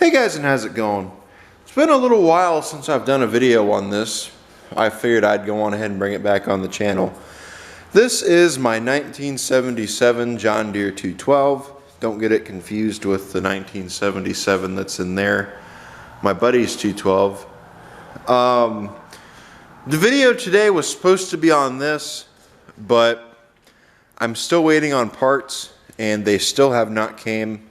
Hey guys, and how's it going? It's been a little while since I've done a video on this. I figured I'd go on ahead and bring it back on the channel. This is my 1977 John Deere 212. Don't get it confused with the 1977 that's in there. My buddy's 212. The video today was supposed to be on this, but I'm still waiting on parts and they still have not came.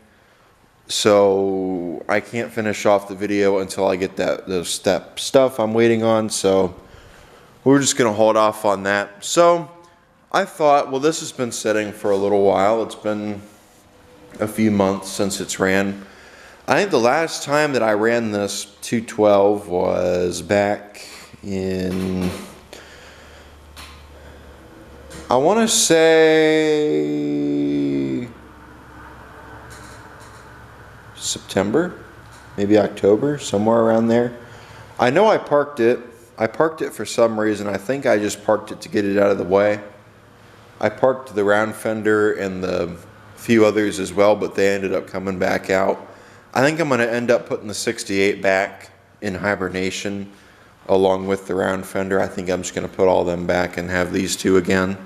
So I can't finish off the video until I get those stuff I'm waiting on. So we're just gonna hold off on that. So I thought, well, this has been sitting for a little while. It's been a few months since it's ran. I think the last time that I ran this 212 was back in, I want to say September, maybe October, somewhere around there. I know I parked it. I parked it for some reason. I think I just parked it to get it out of the way. I parked the round fender and the few others as well, but they ended up coming back out. I think I'm going to end up putting the 68 back in hibernation along with the round fender. I think I'm just going to put all them back and have these two again,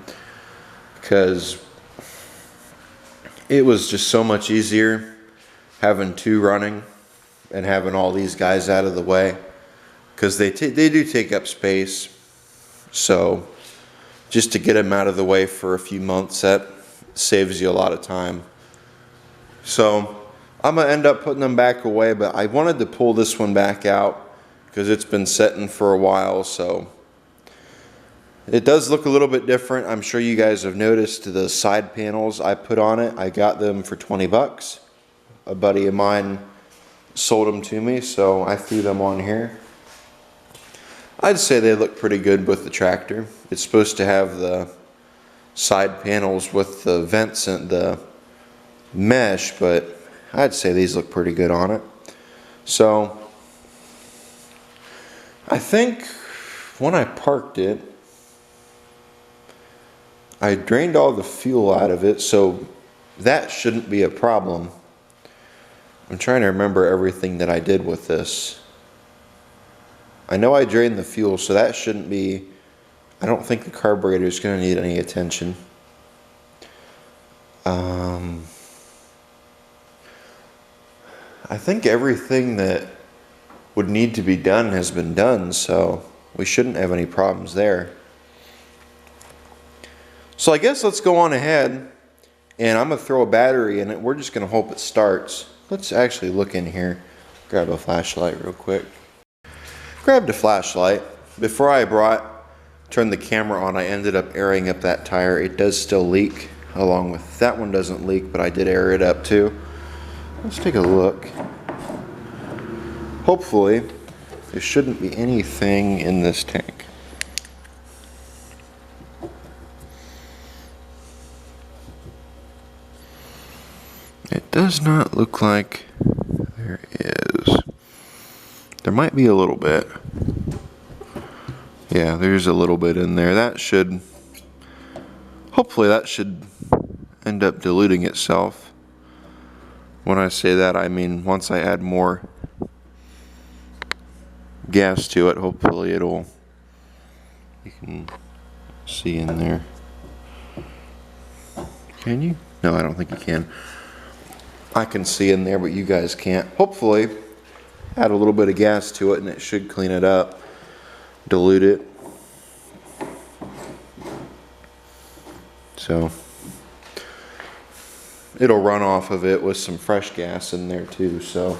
because it was just so much easier having two running and having all these guys out of the way, because they do take up space. So just to get them out of the way for a few months, that saves you a lot of time. So I'm gonna end up putting them back away, but I wanted to pull this one back out because it's been setting for a while. So it does look a little bit different. I'm sure you guys have noticed the side panels I put on it. I got them for 20 bucks. A buddy of mine sold them to me, so I threw them on here. I'd say they look pretty good with the tractor. It's supposed to have the side panels with the vents and the mesh, but I'd say these look pretty good on it. So I think when I parked it, I drained all the fuel out of it, so that shouldn't be a problem. I'm trying to remember everything that I did with this. I know I drained the fuel, so that shouldn't be, I don't think the carburetor is going to need any attention. I think everything that would need to be done has been done, so we shouldn't have any problems there. So I guess let's go on ahead, and I'm going to throw a battery in it. We're just going to hope it starts. Let's actually look in here. Grab a flashlight real quick. Grabbed a flashlight. Before I turned the camera on, I ended up airing up that tire. It does still leak, along with that one doesn't leak, but I did air it up too. Let's take a look. Hopefully there shouldn't be anything in this tank. It does not look like there is. There might be a little bit. Yeah, there's a little bit in there. That should, hopefully that should end up diluting itself. When I say that, I mean once I add more gas to it, hopefully you can see in there. Can you? No, I don't think you can. I can see in there, but you guys can't. Hopefully add a little bit of gas to it and it should clean it up, dilute it. So it'll run off of it with some fresh gas in there too. So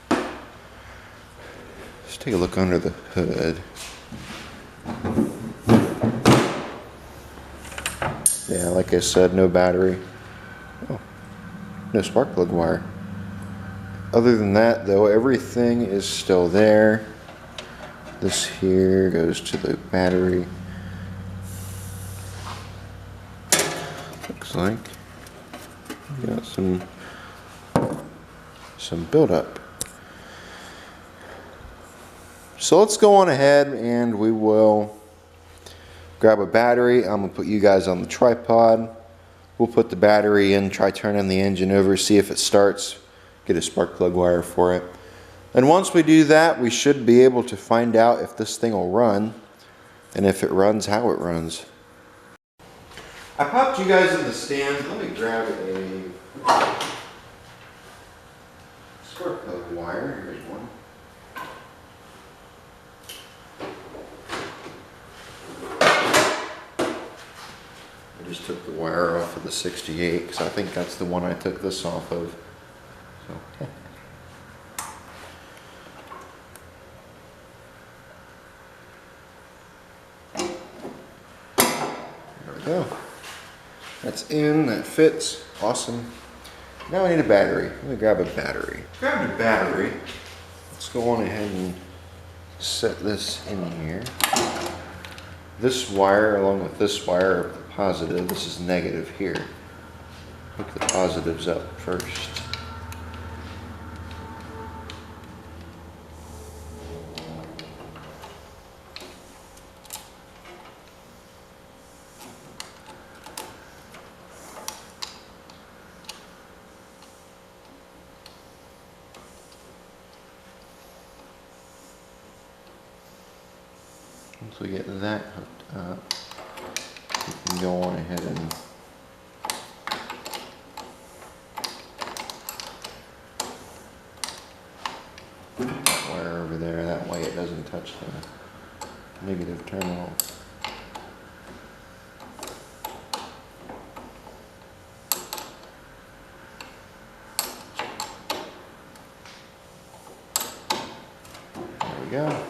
let's take a look under the hood. Yeah, like I said, no battery. Oh, no spark plug wire. Other than that, though, everything is still there. This here goes to the battery. Looks like we got some buildup. So let's go on ahead and we will grab a battery. I'm gonna put you guys on the tripod. We'll put the battery in, try turning the engine over, see if it starts, get a spark plug wire for it. And once we do that, we should be able to find out if this thing will run, and if it runs, how it runs. I popped you guys in the stand. Let me grab a spark plug wire. Here's one. I just took the wire off of the 68 because I think that's the one I took this off of. So. There we go. That's in, that fits, awesome. Now I need a battery. Let me grab a battery. Grab a battery. Let's go on ahead and set this in here. This wire along with this wire are the positive. This is negative here. Hook the positives up first. Once we get that hooked up, we can go on ahead and put that wire over there. That way it doesn't touch the negative terminal. There we go.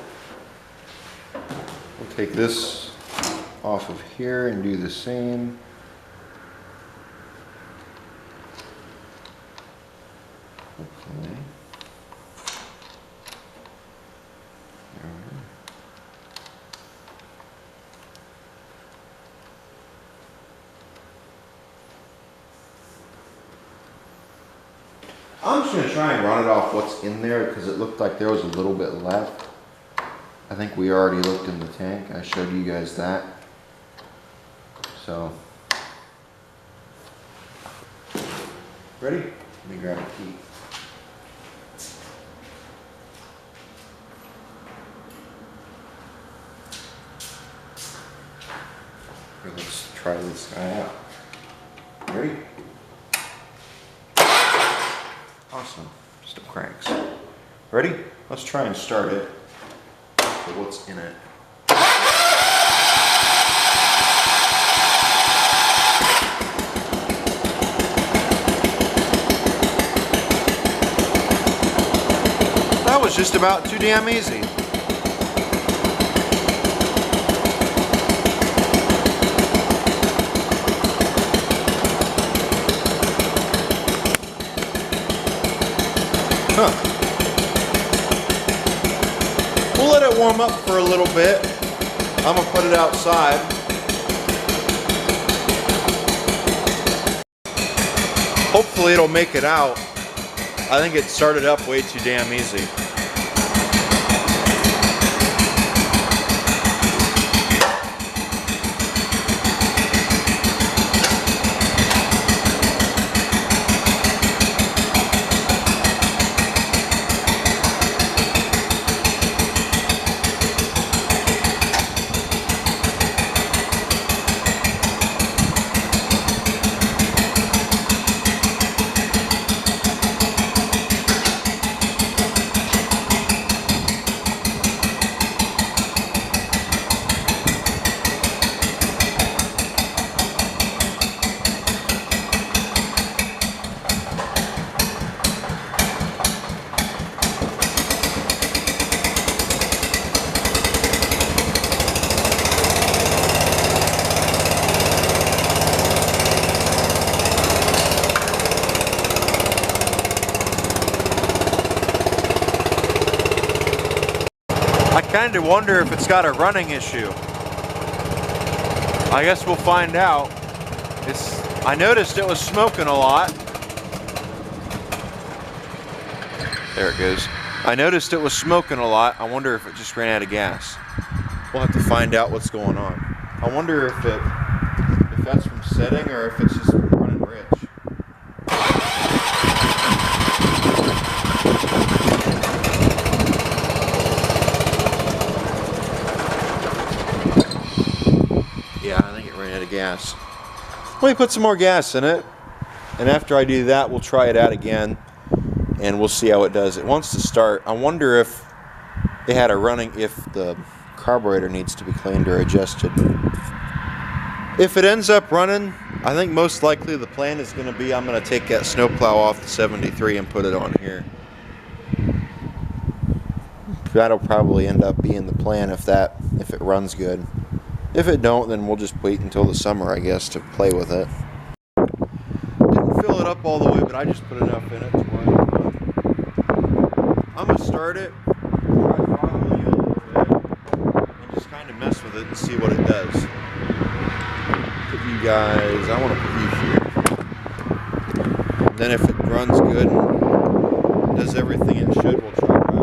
We'll take this off of here and do the same. Okay. There we go. I'm just going to try and run it off what's in there because it looked like there was a little bit left. I think we already looked in the tank. I showed you guys that. So, ready? Let me grab a key. Let's try this guy out. Ready? Awesome. Still cranks. Ready? Let's try and start it. What's in it? That was just about too damn easy. Huh. We'll let it warm up for a little bit. I'm gonna put it outside. Hopefully it'll make it out. I think it started up way too damn easy. I kind of wonder if it's got a running issue. I guess we'll find out. I noticed it was smoking a lot. There it goes. I noticed it was smoking a lot. I wonder if it just ran out of gas. We'll have to find out what's going on. I wonder if that's from setting or if it's just running rich. gas. Let me put some more gas in it, and after I do that, we'll try it out again, and we'll see how it does. It wants to start. I wonder if it had a running, if the carburetor needs to be cleaned or adjusted. If it ends up running, I think most likely the plan is going to be I'm going to take that snowplow off the 73 and put it on here. That'll probably end up being the plan if it runs good. If it don't, then we'll just wait until the summer, I guess, to play with it. Didn't fill it up all the way, but I just put enough in it to where I'm going to start it, try throttling it a little bit, and just kind of mess with it and see what it does. Put you guys, I want to put you here. And then if it runs good and does everything it should, we'll try driving.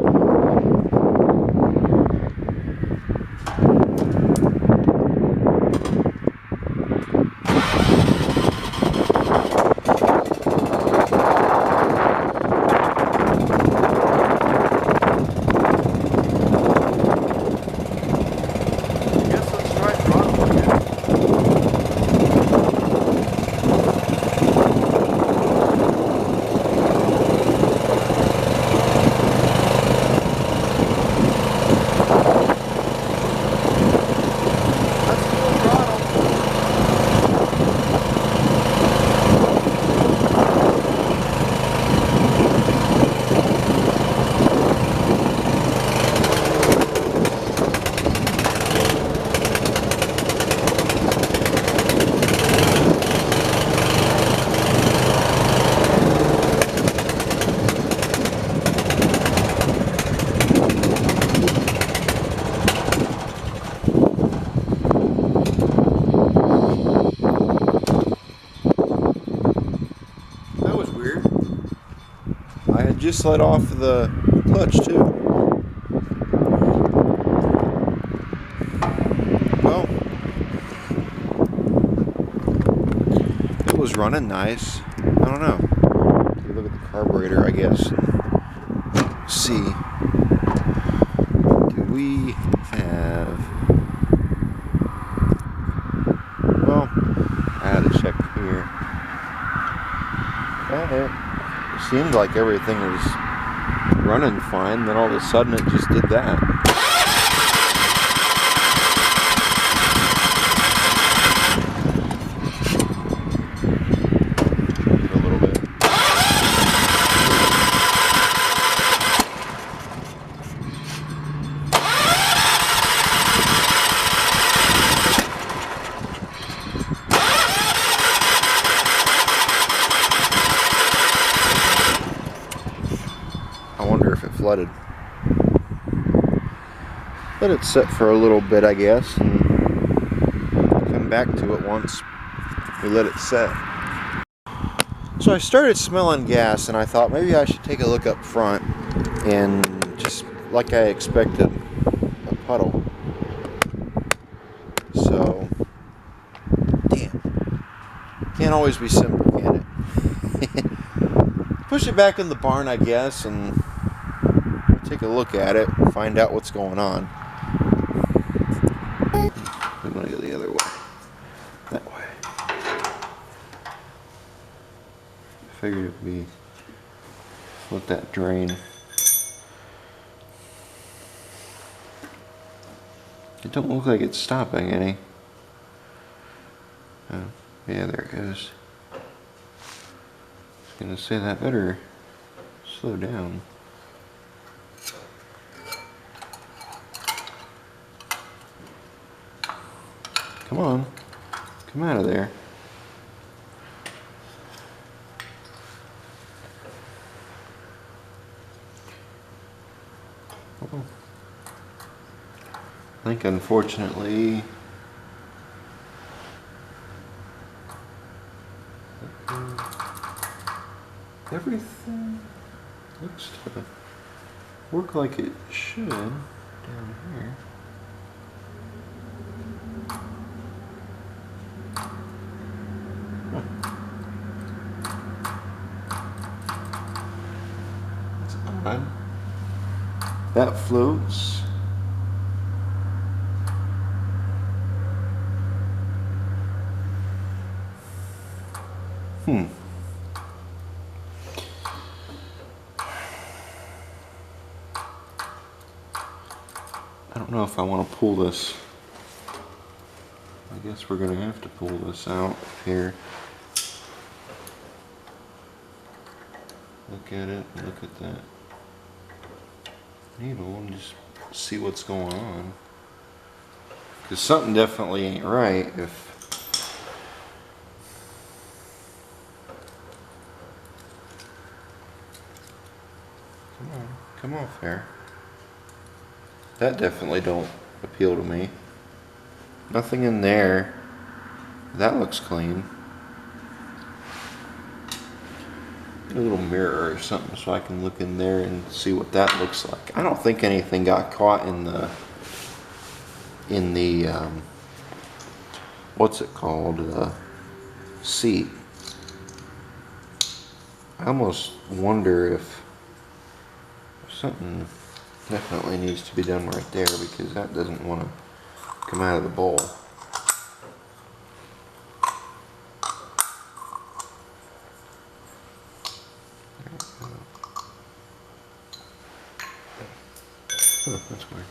Just let off the clutch too. Well, it was running nice. I don't know. Look at the carburetor, I guess. See. Do we have? Well, I had to check here. It seemed like everything was running fine, then all of a sudden it just did that. A little bit. I wonder if it flooded. Let it sit for a little bit, I guess, and come back to it once we let it set. So I started smelling gas, and I thought maybe I should take a look up front, and just like I expected, a puddle. So, damn. Can't always be simple, can it? Push it back in the barn, I guess, and take a look at it and find out what's going on. I'm going to go the other way. That way. I figured it would be, let that drain. It don't look like it's stopping any. Oh, yeah, there it goes. I was going to say that better slow down. Come on, come out of there. Oh. I think unfortunately everything looks to work like it should down here. That floats. I don't know if I want to pull this. I guess we're going to have to pull this out here. Look at it, look at that needle and just see what's going on. Because something definitely ain't right if come off there. That definitely don't appeal to me. Nothing in there. That looks clean. Get a little mirror or something so I can look in there and see what that looks like. I don't think anything got caught in the what's it called, seat. I almost wonder if something definitely needs to be done right there, because that doesn't want to come out of the bowl. That's weird.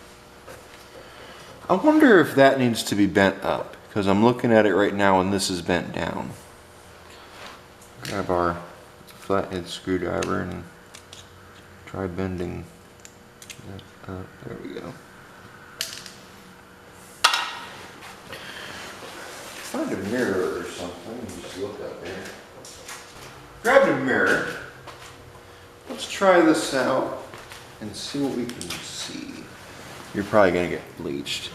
I wonder if that needs to be bent up, because I'm looking at it right now and this is bent down. Grab our flathead screwdriver and try bending that up. There we go. Find a mirror or something and just look up there. Grab a mirror. Let's try this out and see what we can see. You're probably gonna get bleached.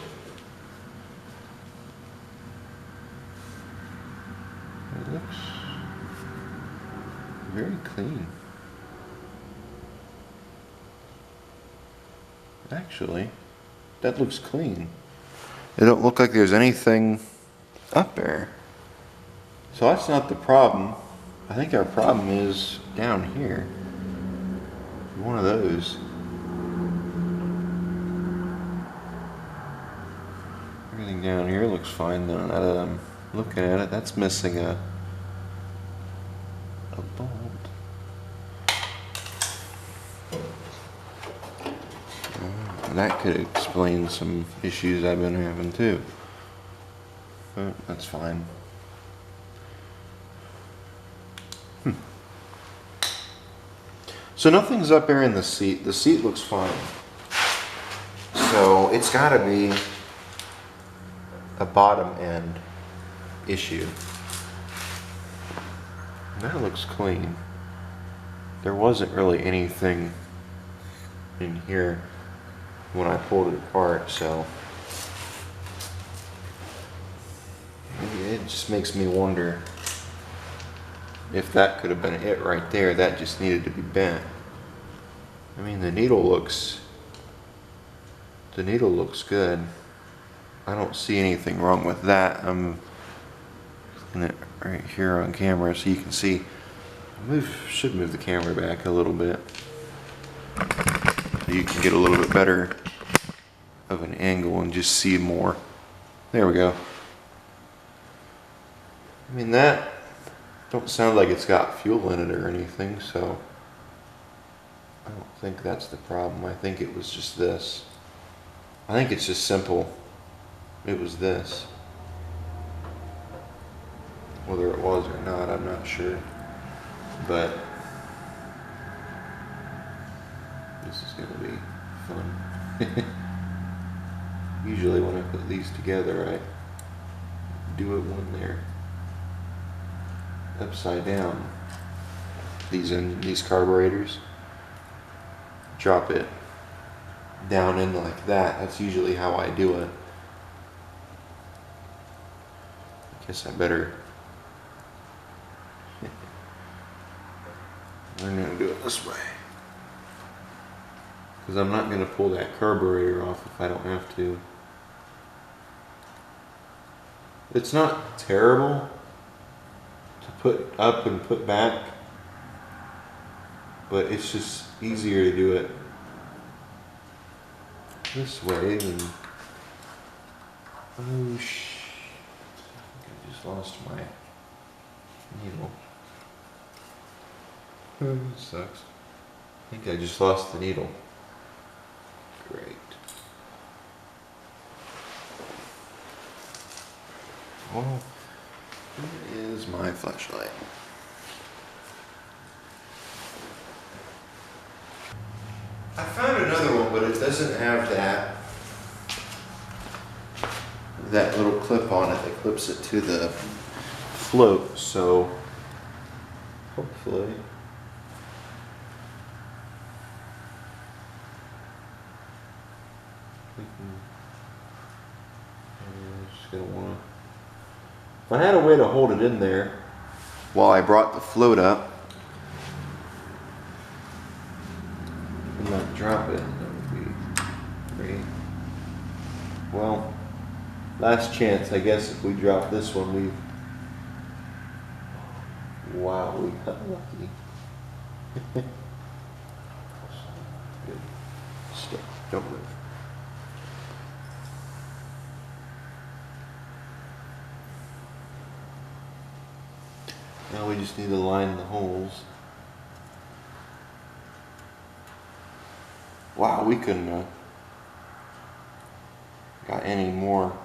It looks very clean. Actually, that looks clean. It don't look like there's anything up there. So that's not the problem. I think our problem is down here. One of those. Everything down here looks fine though. Now that I'm looking at it, that's missing a bolt. That could explain some issues I've been having too. But that's fine. So nothing's up there in the seat. The seat looks fine. So it's gotta be a bottom end issue. That looks clean. There wasn't really anything in here when I pulled it apart, so it just makes me wonder if that could have been it right there. That just needed to be bent. I mean, the needle looks good. I don't see anything wrong with that. I'm looking at right here on camera so you can see. Should move the camera back a little bit so you can get a little bit better of an angle and just see more. There we go. I mean, that don't sound like it's got fuel in it or anything, so I don't think that's the problem. I think it was just this. I think it's just simple. It was this. Whether it was or not, I'm not sure. But this is going to be fun. Usually when I put these together, I do it when they're upside down. These carburetors, drop it down in like that. That's usually how I do it. I guess I better learn how to do it this way, because I'm not going to pull that carburetor off if I don't have to. It's not terrible to put up and put back, but it's just easier to do it this way than, oh shit, I think I just lost my needle. It sucks. I think I just lost the needle. Great. Well, here is my flashlight. I found another one, but it doesn't have that little clip on it that clips it to the float, so hopefully we can. I'm just gonna wanna. If I had a way to hold it in there while I brought the float up and not drop it, that would be great. Well, last chance, I guess. If we drop this one, wow, we got lucky. Good. Stay. Don't move. Now we just need to line the holes. Wow, we couldn't have got any more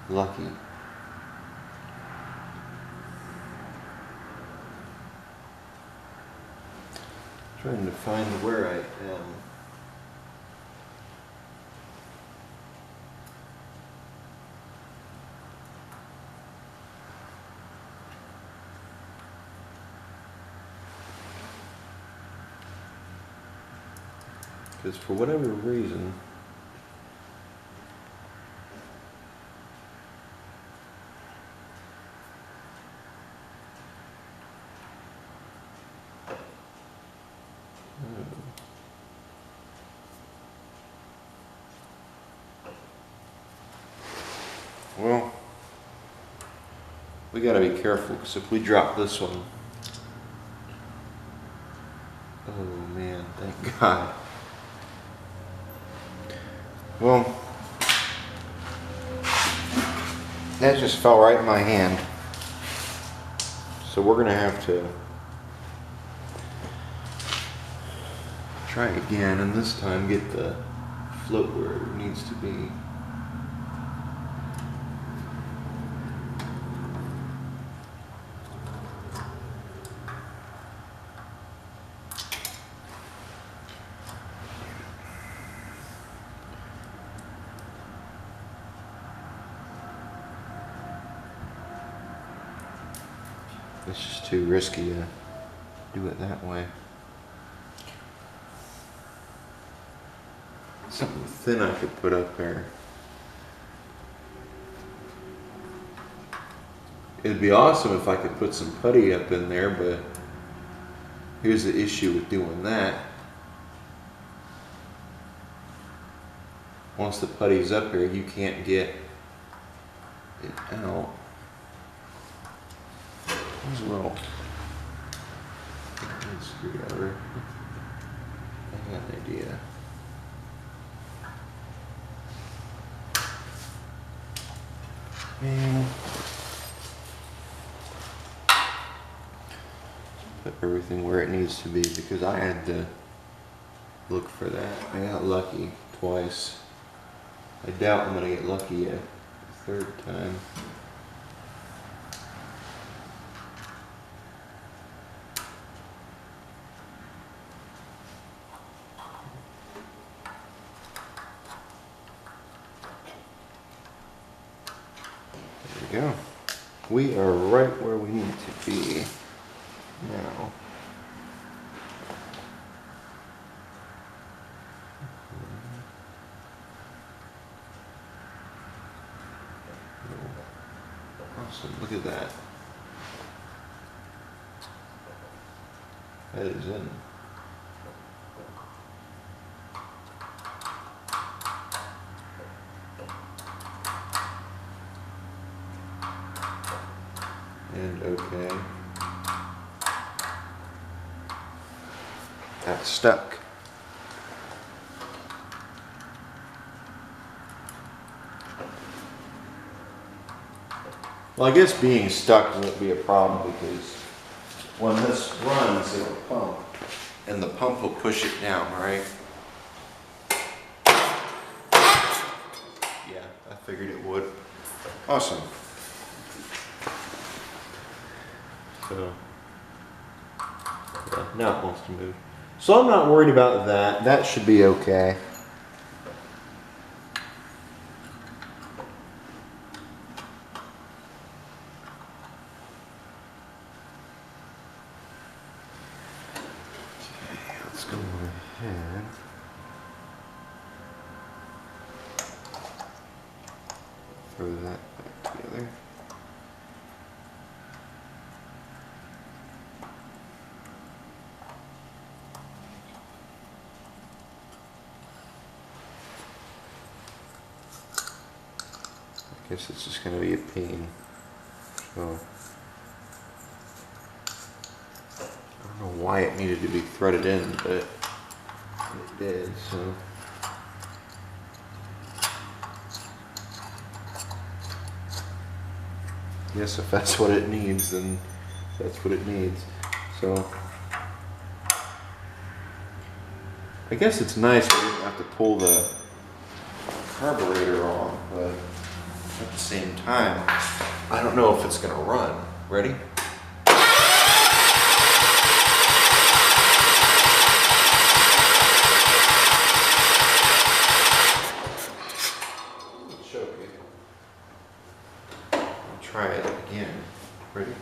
lucky. Trying to find where I am. Because for whatever reason, well, we gotta be careful, because if we drop this one, oh man, thank God. Well, that just fell right in my hand. So we're gonna have to try again, and this time get the float where it needs to be. It's just too risky to do it that way. Something thin I could put up there. It'd be awesome if I could put some putty up in there, but here's the issue with doing that. Once the putty's up here, you can't get it out. There's a little screwdriver. I got an idea. And put everything where it needs to be, because I had to look for that. I got lucky twice. I doubt I'm gonna get lucky a third time. There we go. We are right where we need to be now. Awesome, look at that. That is in. And okay. That's stuck. Well, I guess being stuck won't be a problem, because when this runs, it'll pump, and the pump will push it down, right? Yeah, I figured it would. Awesome. So, yeah, now it wants to move. So I'm not worried about that. That should be okay. Let's go over here. Throw that back together. I guess it's just going to be a pain. So I don't know why it needed to be threaded in, but it did. So yes, if that's what it needs, then that's what it needs. So I guess it's nice we didn't have to pull the carburetor on, but at the same time, I don't know if it's gonna run. Ready? Choke it. I'll try it again. Ready?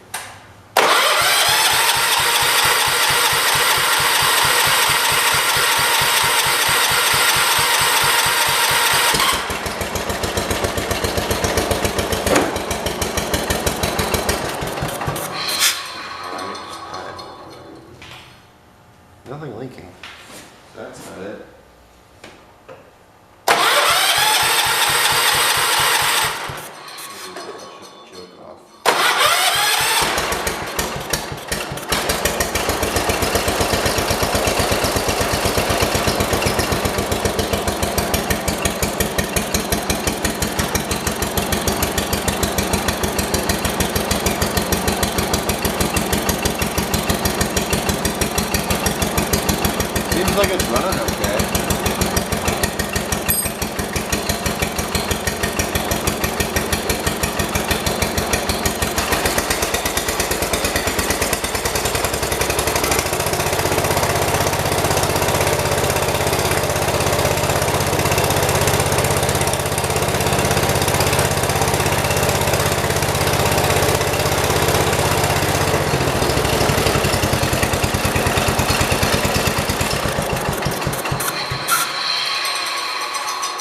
Nothing leaking. That's not it. Choke off. Seems like it's running okay.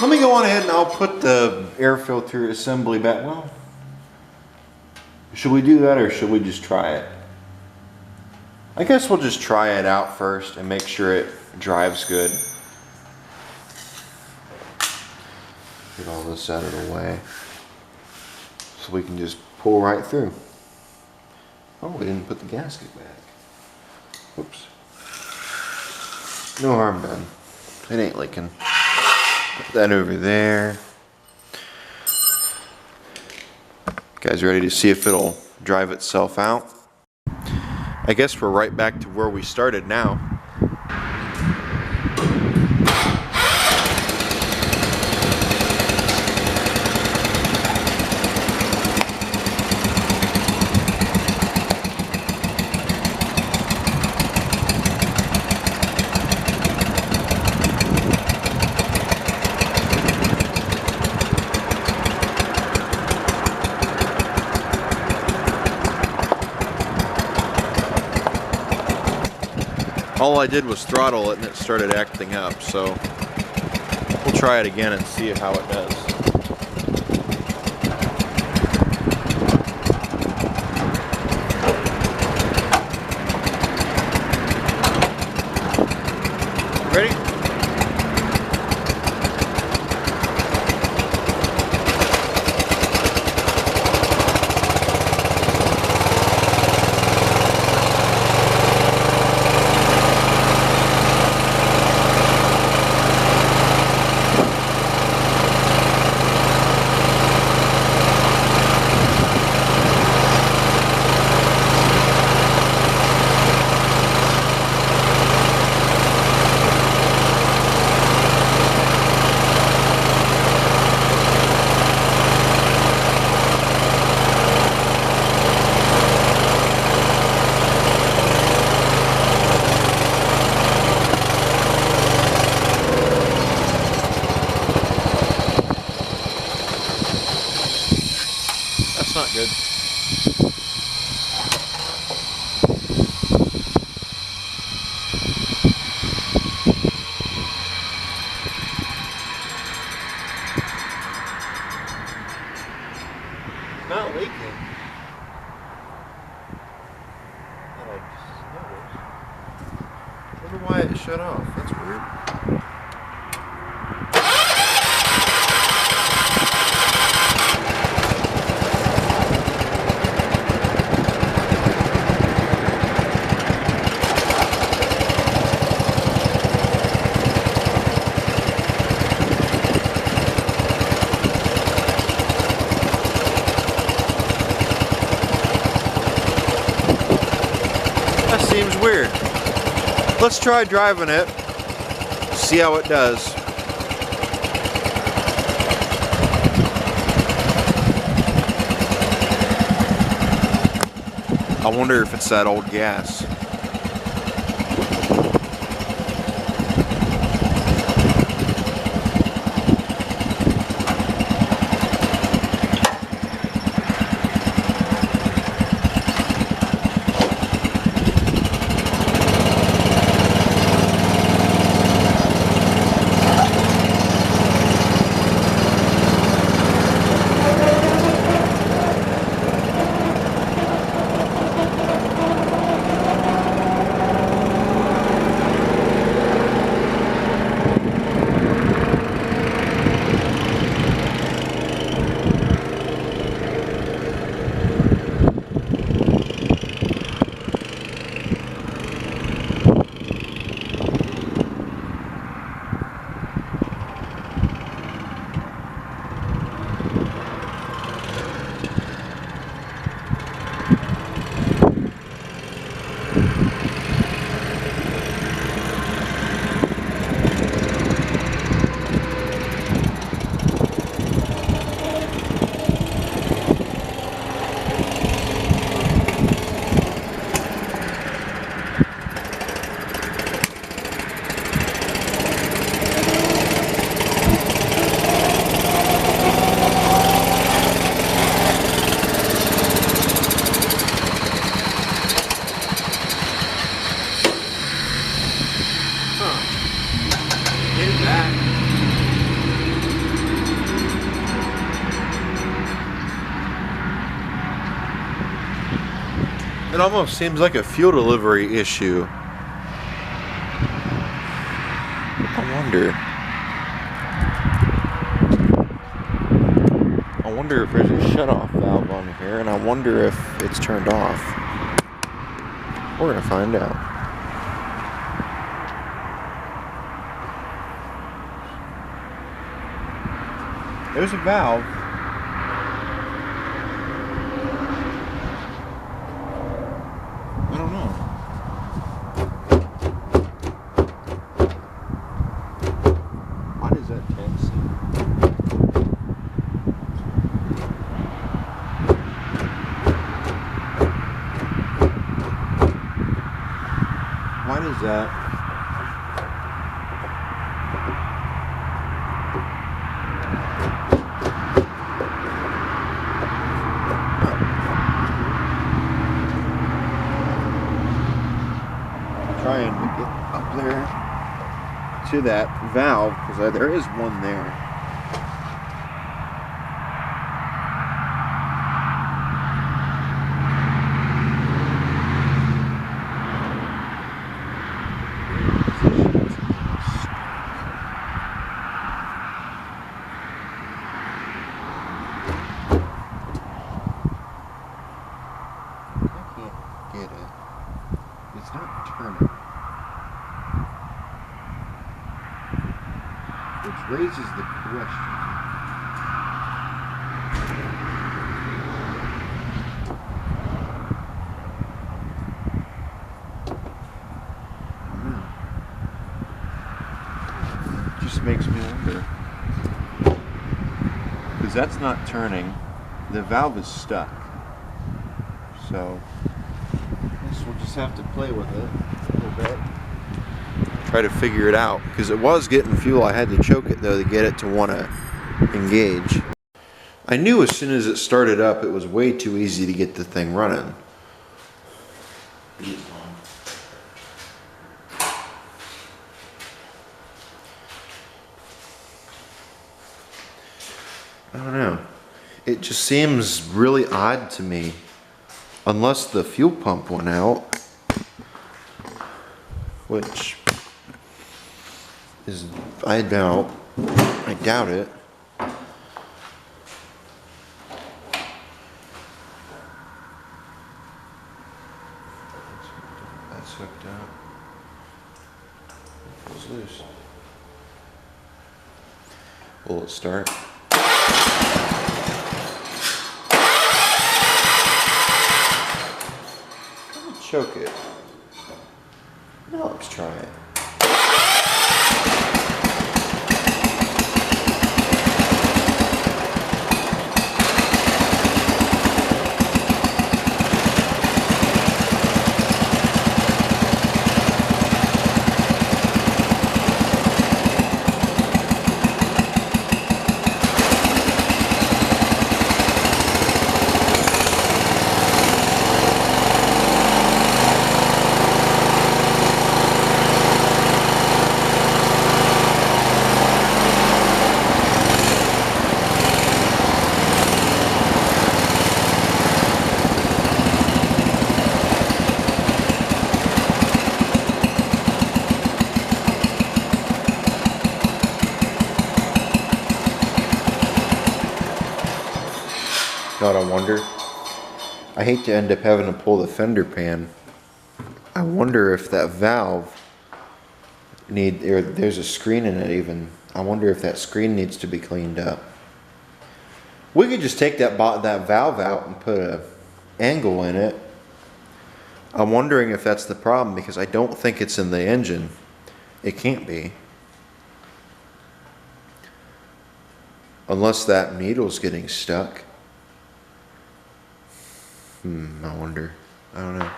Let me go on ahead and I'll put the air filter assembly back. Well, should we do that or should we just try it? I guess we'll just try it out first and make sure it drives good. Get all this out of the way so we can just pull right through. Oh, we didn't put the gasket back. Oops. No harm done. It ain't leaking. Put that over there. Guys, ready to see if it'll drive itself out? I guess we're right back to where we started now. All I did was throttle it and it started acting up, so we'll try it again and see how it does. Ready? shut off. That's weird. That seems weird. Let's try driving it. See how it does. I wonder if it's that old gas. It almost seems like a fuel delivery issue. I wonder if there's a shutoff valve on here, and I wonder if it's turned off. We're gonna find out. There's a valve. I don't know. Why does that tense? Why does that? Trying to get up there to that valve because there is one there. I can't get it. It's not turning. Which raises the question. Just makes me wonder. Because that's not turning. The valve is stuck. So, I guess we'll just have to play with it a little bit. Try to figure it out, because it was getting fuel. I had to choke it though to get it to want to engage. I knew as soon as it started up it was way too easy to get the thing running. I don't know. It just seems really odd to me, unless the fuel pump went out, which is, I doubt it. That's hooked up. It's loose. Will it start? Choke it. Now let's try it. God, I wonder. I hate to end up having to pull the fender pan. I wonder if that valve there's a screen in it even. I wonder if that screen needs to be cleaned up. We could just take that valve out and put a angle in it. I'm wondering if that's the problem because I don't think it's in the engine. It can't be. Unless that needle's getting stuck. I wonder. I don't know.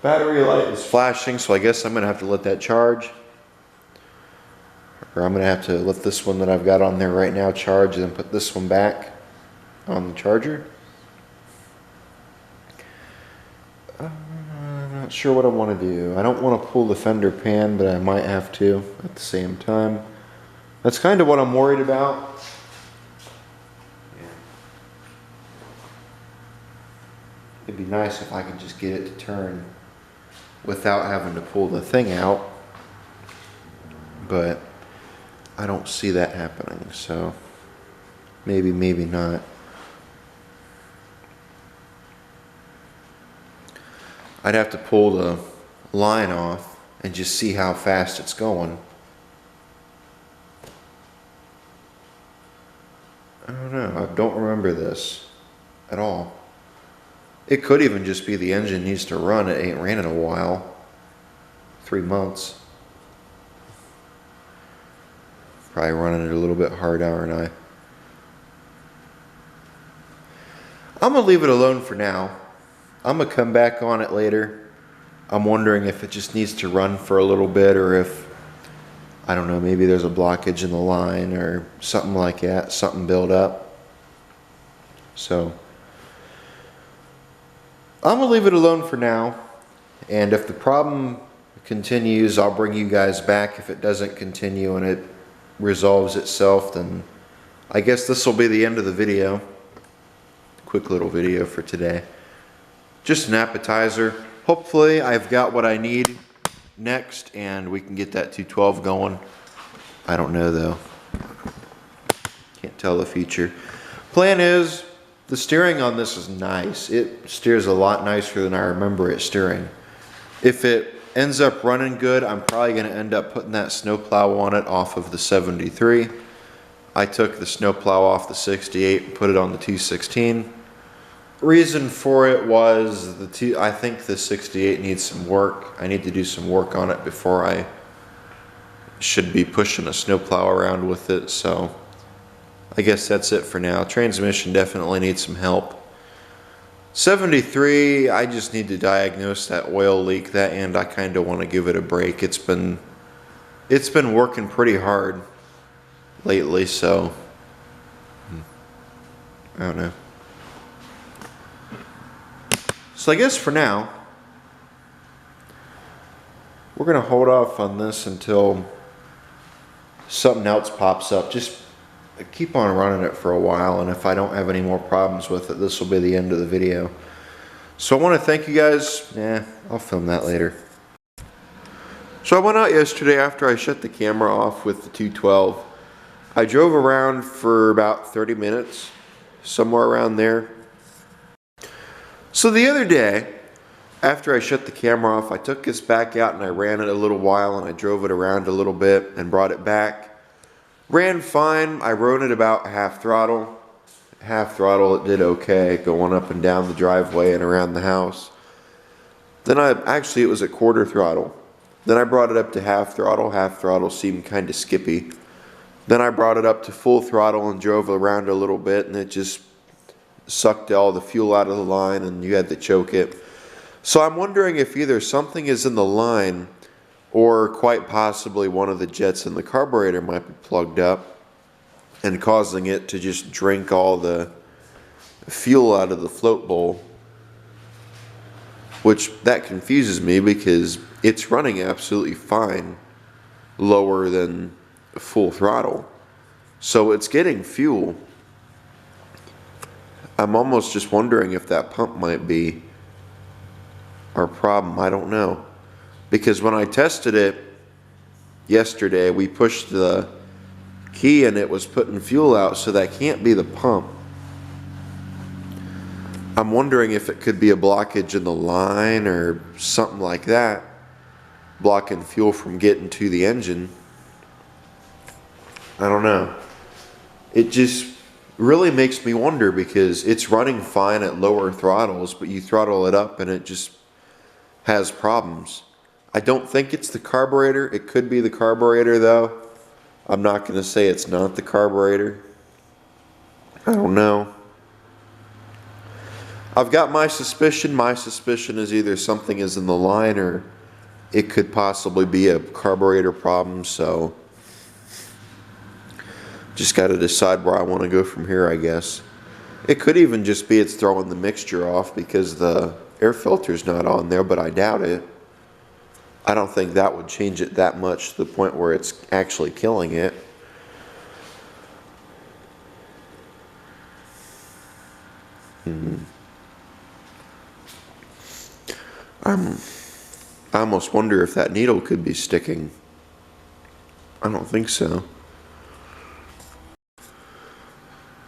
Battery light is flashing, so I guess I'm going to have to let that charge. Or I'm going to have to let this one that I've got on there right now charge and then put this one back on the charger. I'm not sure what I want to do. I don't want to pull the fender pan, but I might have to at the same time. That's kind of what I'm worried about. It'd be nice if I could just get it to turn without having to pull the thing out, but I don't see that happening, so maybe not. I'd have to pull the line off and just see how fast it's going. I don't know, I don't remember this at all. It could even just be the engine needs to run. It ain't ran in a while. 3 months. Probably running it a little bit hard, aren't I? I'm going to leave it alone for now. I'm going to come back on it later. I'm wondering if it just needs to run for a little bit or if, I don't know, maybe there's a blockage in the line or something like that. Something built up. So I'm going to leave it alone for now, and if the problem continues, I'll bring you guys back. If it doesn't continue and it resolves itself, then I guess this will be the end of the video. Quick little video for today. Just an appetizer. Hopefully I've got what I need next, and we can get that 212 going. I don't know though. Can't tell the future. Plan is, the steering on this is nice. It steers a lot nicer than I remember it steering. If it ends up running good, I'm probably going to end up putting that snowplow on it off of the 73. I took the snowplow off the 68 and put it on the 216. Reason for it was I think the 68 needs some work. I need to do some work on it before I should be pushing a snowplow around with it, so I guess that's it for now. Transmission definitely needs some help. 73, I just need to diagnose that oil leak. That end, I kind of want to give it a break. It's been working pretty hard lately, so I don't know. So I guess for now, we're going to hold off on this until something else pops up. Just keep on running it for a while, and if I don't have any more problems with it, this will be the end of the video. So I want to thank you guys. I'll film that later. So I went out yesterday after I shut the camera off with the 212. I drove around for about 30 minutes, somewhere around there. So the other day, after I shut the camera off, I took this back out and I ran it a little while and I drove it around a little bit and brought it back. Ran fine. I rode it about half throttle. Half throttle, it did okay, going up and down the driveway and around the house. Then it was at quarter throttle. Then I brought it up to half throttle. Half throttle seemed kind of skippy. Then I brought it up to full throttle and drove around a little bit, and it just sucked all the fuel out of the line and you had to choke it. So I'm wondering if either something is in the line or quite possibly one of the jets in the carburetor might be plugged up and causing it to just drink all the fuel out of the float bowl. Which that confuses me because it's running absolutely fine lower than full throttle. So it's getting fuel. I'm almost just wondering if that pump might be our problem. I don't know. Because when I tested it yesterday, we pushed the key and it was putting fuel out, so that can't be the pump. I'm wondering if it could be a blockage in the line or something like that, blocking fuel from getting to the engine. I don't know. It just really makes me wonder because it's running fine at lower throttles, but you throttle it up and it just has problems. I don't think it's the carburetor. It could be the carburetor though. I'm not going to say it's not the carburetor. I don't know. I've got my suspicion. My suspicion is either something is in the line or it could possibly be a carburetor problem, so just got to decide where I want to go from here, I guess. It could even just be it's throwing the mixture off because the air filter's not on there, but I doubt it. I don't think that would change it that much to the point where it's actually killing it. I almost wonder if that needle could be sticking. I don't think so.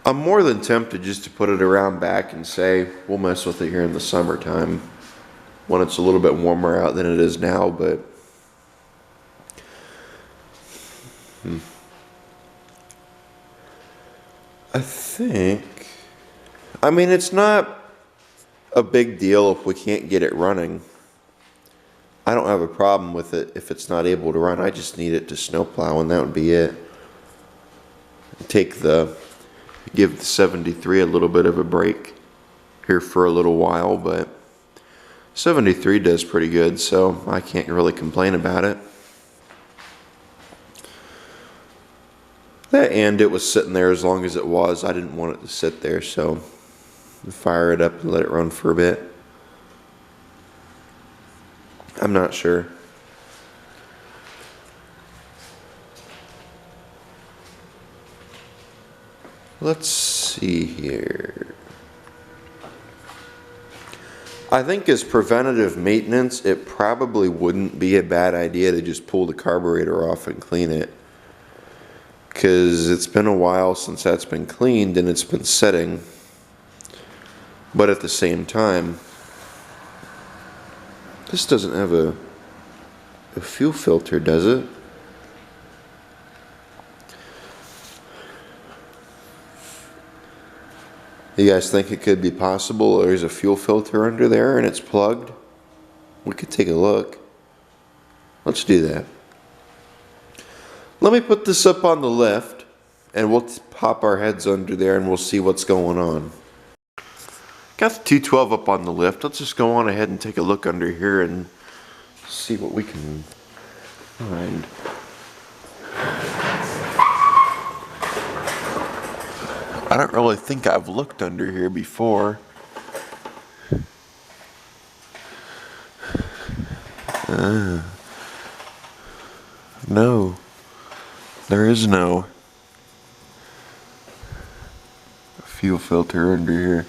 I'm more than tempted just to put it around back and say we'll mess with it here in the summertime when it's a little bit warmer out than it is now, but I mean, it's not a big deal if we can't get it running. I don't have a problem with it if it's not able to run. I just need it to snowplow and that would be it. Give the 73 a little bit of a break here for a little while, but 73 does pretty good, so I can't really complain about it. And it was sitting there as long as it was. I didn't want it to sit there, so fire it up and let it run for a bit. I'm not sure. Let's see here. I think as preventative maintenance, it probably wouldn't be a bad idea to just pull the carburetor off and clean it. Because it's been a while since that's been cleaned and it's been setting. But at the same time, this doesn't have a fuel filter, does it? You guys think it could be possible there's a fuel filter under there and it's plugged? We could take a look. Let's do that. Let me put this up on the lift and we'll pop our heads under there and we'll see what's going on. Got the 212 up on the lift. Let's just go on ahead and take a look under here and see what we can find. I don't really think I've looked under here before. No, there is no fuel filter under here.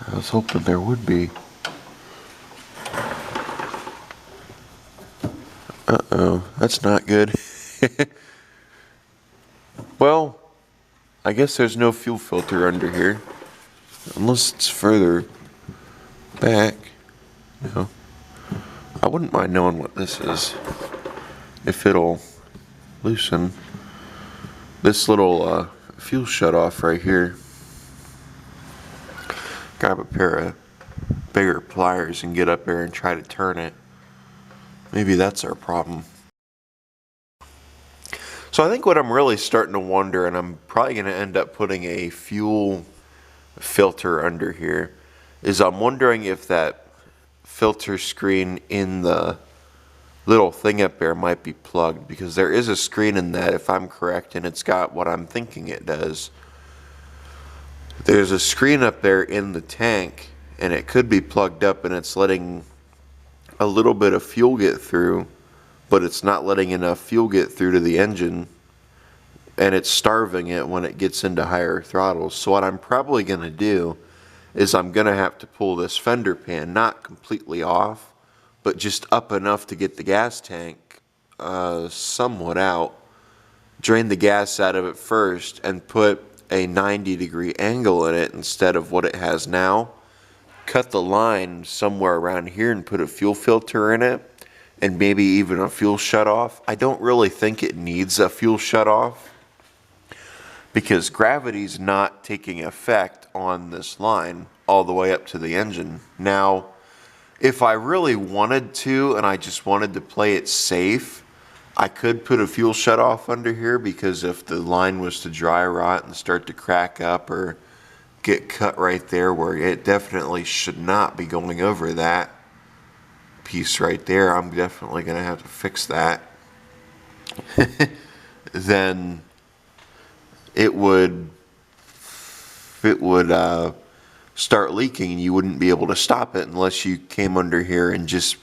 I was hoping there would be. Uh-oh, that's not good. Well, I guess there's no fuel filter under here. Unless it's further back. No. I wouldn't mind knowing what this is. If it'll loosen. This little fuel shutoff right here. Grab a pair of bigger pliers and get up there and try to turn it. Maybe that's our problem. So I think what I'm really starting to wonder, and I'm probably going to end up putting a fuel filter under here, is I'm wondering if that filter screen in the little thing up there might be plugged, because there is a screen in that, if I'm correct, and it's got what I'm thinking it does. There's a screen up there in the tank, and it could be plugged up and it's letting a little bit of fuel get through, but it's not letting enough fuel get through to the engine, and it's starving it when it gets into higher throttles. So what I'm probably going to do is I'm going to have to pull this fender pan, not completely off, but just up enough to get the gas tank somewhat out, drain the gas out of it first, and put a 90-degree angle in it instead of what it has now. Cut the line somewhere around here and put a fuel filter in it, and maybe even a fuel shutoff. I don't really think it needs a fuel shutoff because gravity's not taking effect on this line all the way up to the engine. Now, if I really wanted to and I just wanted to play it safe, I could put a fuel shutoff under here, because if the line was to dry rot and start to crack up or get cut right there where it definitely should not be going over that piece right there, I'm definitely going to have to fix that. Then it would start leaking, and you wouldn't be able to stop it unless you came under here and just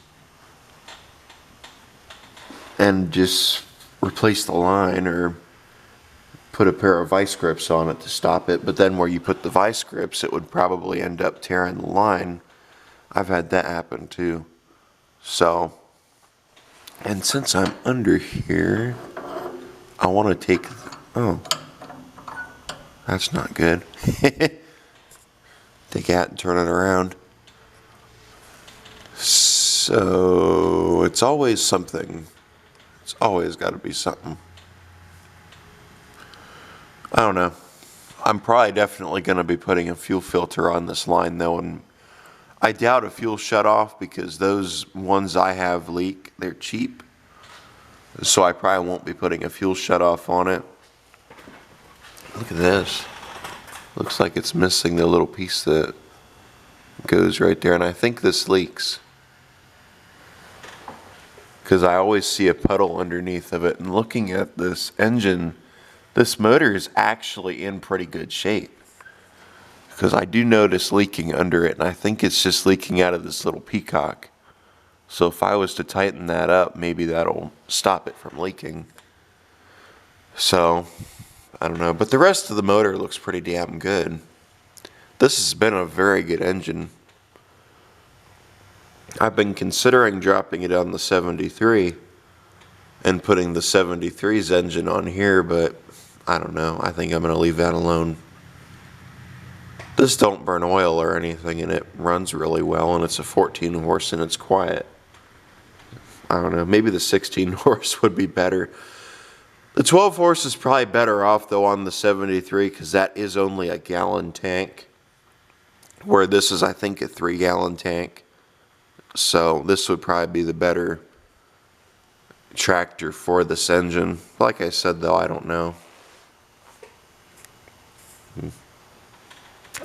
replace the line or put a pair of vice grips on it to stop it. But then where you put the vice grips, it would probably end up tearing the line. I've had that happen too. So, and since I'm under here, I want to take, oh, that's not good. Take that and turn it around. So, it's always something. It's always got to be something. I don't know. I'm probably definitely going to be putting a fuel filter on this line though, and I doubt a fuel shutoff, because those ones I have leak. They're cheap. So I probably won't be putting a fuel shutoff on it. Look at this. Looks like it's missing the little piece that goes right there, and I think this leaks, because I always see a puddle underneath of it. And looking at this engine, this motor is actually in pretty good shape, because I do notice leaking under it, and I think it's just leaking out of this little peacock. So if I was to tighten that up, maybe that'll stop it from leaking. So, I don't know. But the rest of the motor looks pretty damn good. This has been a very good engine. I've been considering dropping it on the 73 and putting the 73's engine on here, but I don't know. I think I'm going to leave that alone. This don't burn oil or anything, and it runs really well, and it's a 14 horse and it's quiet. I don't know. Maybe the 16 horse would be better. The 12 horse is probably better off though on the 73, because that is only a gallon tank, where this is, I think, a 3-gallon tank. So this would probably be the better tractor for this engine. Like I said though, I don't know.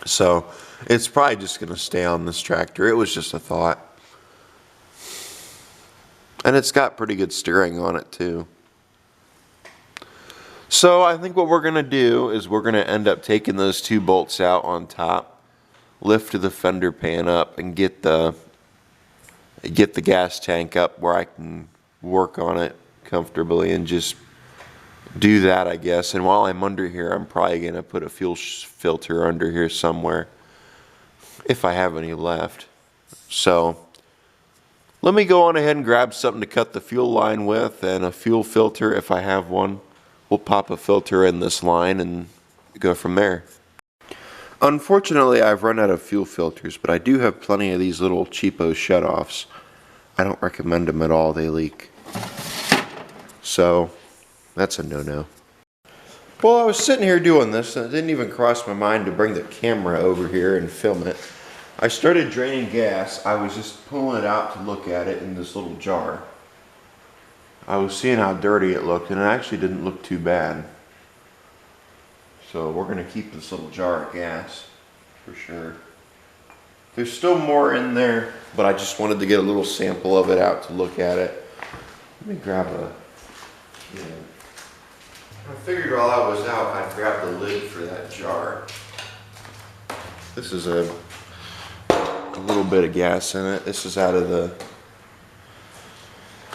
So it's probably just going to stay on this tractor. It was just a thought. And it's got pretty good steering on it too. So I think what we're going to do is we're going to end up taking those 2 bolts out on top, lift the fender pan up, and get the gas tank up where I can work on it comfortably and just do that, I guess. And while I'm under here, I'm probably going to put a fuel filter under here somewhere, if I have any left. So Let me go on ahead and grab something to cut the fuel line with and a fuel filter if I have one. We'll pop a filter in this line and go from there. Unfortunately, I've run out of fuel filters, but I do have plenty of these little cheapo shutoffs. I don't recommend them at all, they leak. So, that's a no-no. Well, I was sitting here doing this, and it didn't even cross my mind to bring the camera over here and film it. I started draining gas. I was just pulling it out to look at it in this little jar. I was seeing how dirty it looked, and it actually didn't look too bad. So we're going to keep this little jar of gas for sure. There's still more in there, but I just wanted to get a little sample of it out to look at it. Let me grab I figured while I was out, I'd grab the lid for that jar. This is a little bit of gas in it. This is out of the,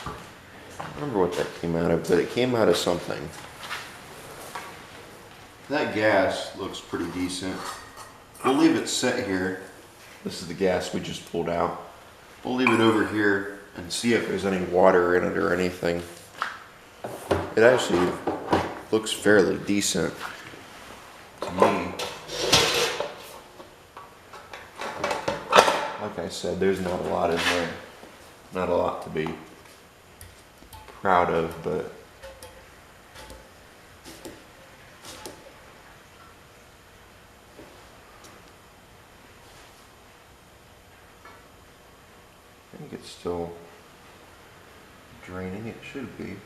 I don't remember what that came out of, but it came out of something. That gas looks pretty decent. We'll leave it set here. This is the gas we just pulled out. We'll leave it over here and see if there's any water in it or anything. It actually looks fairly decent to me. Like I said, there's not a lot in there. Not a lot to be proud of, but I think it's still draining. It should be.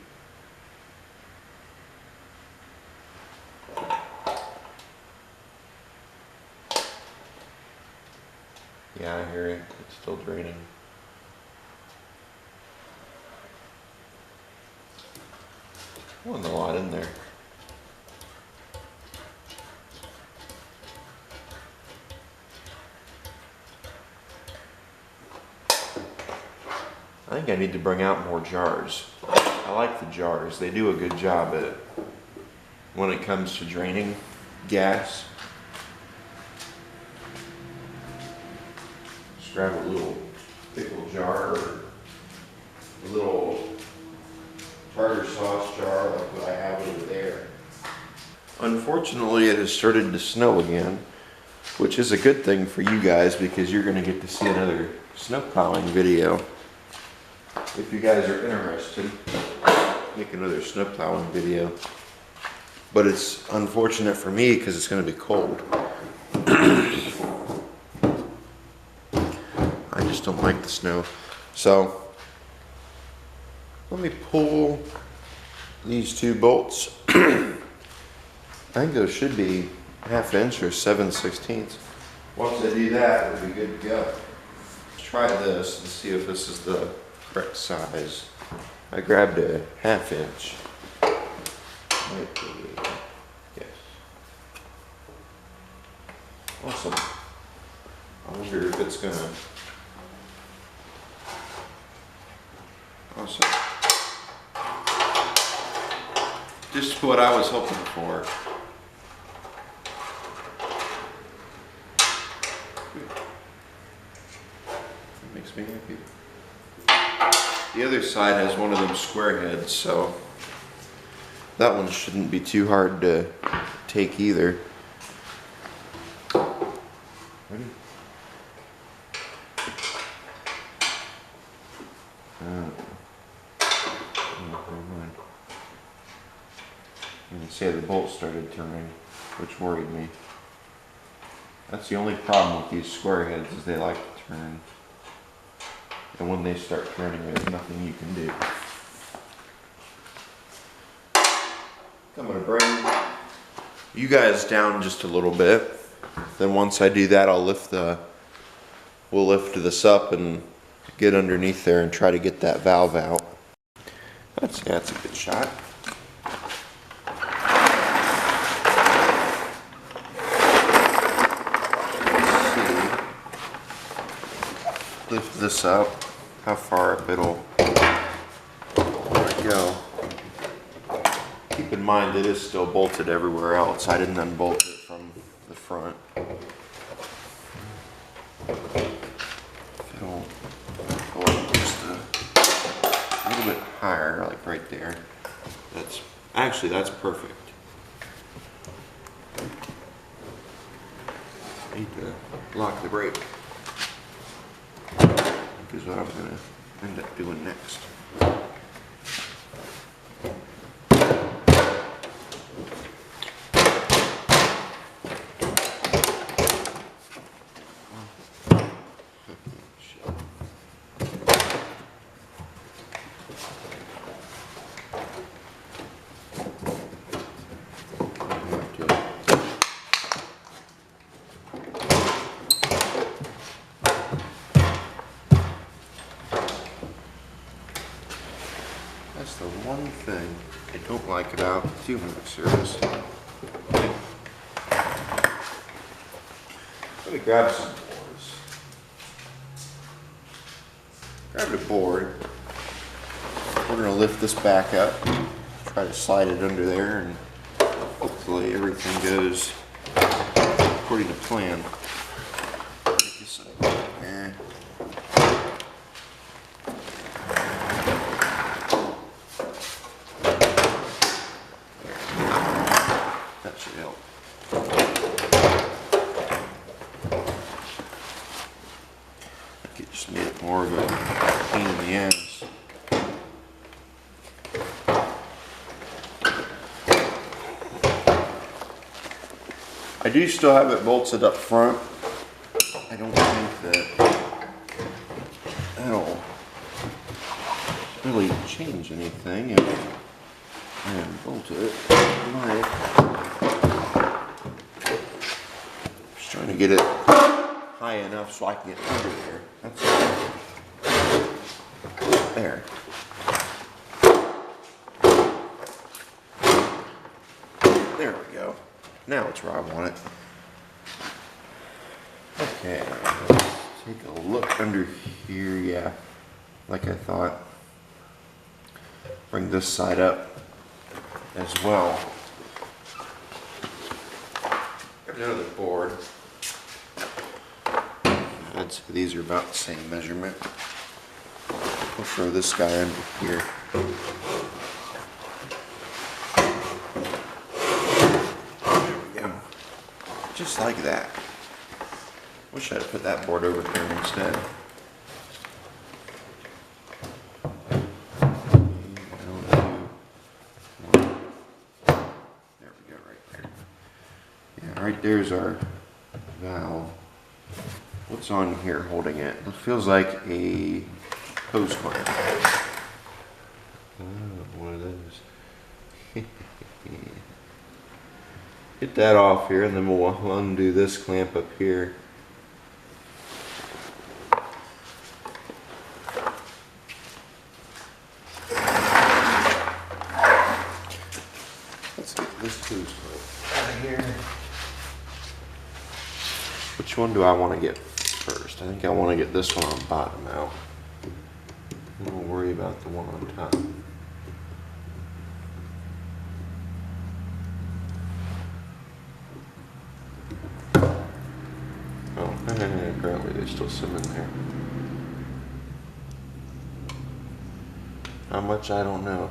Yeah, I hear it. It's still draining. Wasn't a lot in there. I think I need to bring out more jars. I like the jars. They do a good job at it when it comes to draining gas. Just grab a little pickle jar or a little tartar sauce jar like what I have over there. Unfortunately, it has started to snow again, which is a good thing for you guys because you're going to get to see another snow plowing video. If you guys are interested, make another snow plowing video. But it's unfortunate for me because it's going to be cold. I just don't like the snow. So, let me pull these two bolts. I think those should be 1/2 inch or 7/16. Once I do that, we'll be good to go. Let's try this and see if this is the correct size. I grabbed a 1/2 inch. Might be, yes. Awesome. I wonder if it's gonna. Awesome. Just what I was hoping for. That makes me happy. The other side has one of them square heads, so that one shouldn't be too hard to take either. Ready? Never mind. You can see the bolt started turning, which worried me. That's the only problem with these square heads is they like to turn. And when they start turning, there's nothing you can do. I'm going to bring you guys down just a little bit. Then once I do that, we'll lift this up and get underneath there and try to get that valve out. That's a good shot. Lift this up, how far up it'll go. Keep in mind it is still bolted everywhere else. I didn't unbolt it from the front. If it'll go up just a higher, like right there. That's actually, that's perfect. I need to lock the brake. Is what I'm gonna end up doing next. That's the one thing I don't like about 200 service. Let me grab some boards. Grab the board. We're going to lift this back up, try to slide it under there, and hopefully everything goes according to plan. Get this up there. That should help. I think it just made it more of a pain in the ass. I do still have it bolted up front. I don't think that that'll really change anything if I unbolt it. Just trying to get it high enough so I can get under there. That's all. There. There we go. Now it's where I want it. Okay, let's take a look under here. Yeah, like I thought. Bring this side up as well. Grab another board. I'd say these are about the same measurement. We'll throw this guy under here. Just like that. Wish I'd put that board over here instead. There we go, right there. Yeah, right there's our valve. What's on here holding it? It feels like a hose clamp. Oh, one of those. Get that off here, and then we'll undo this clamp up here. Let's get this hose clamp out of here. Which one do I want to get first? I think I want to get this one on bottom out. And we'll worry about the one on top. Apparently there's still some in there. How much, I don't know.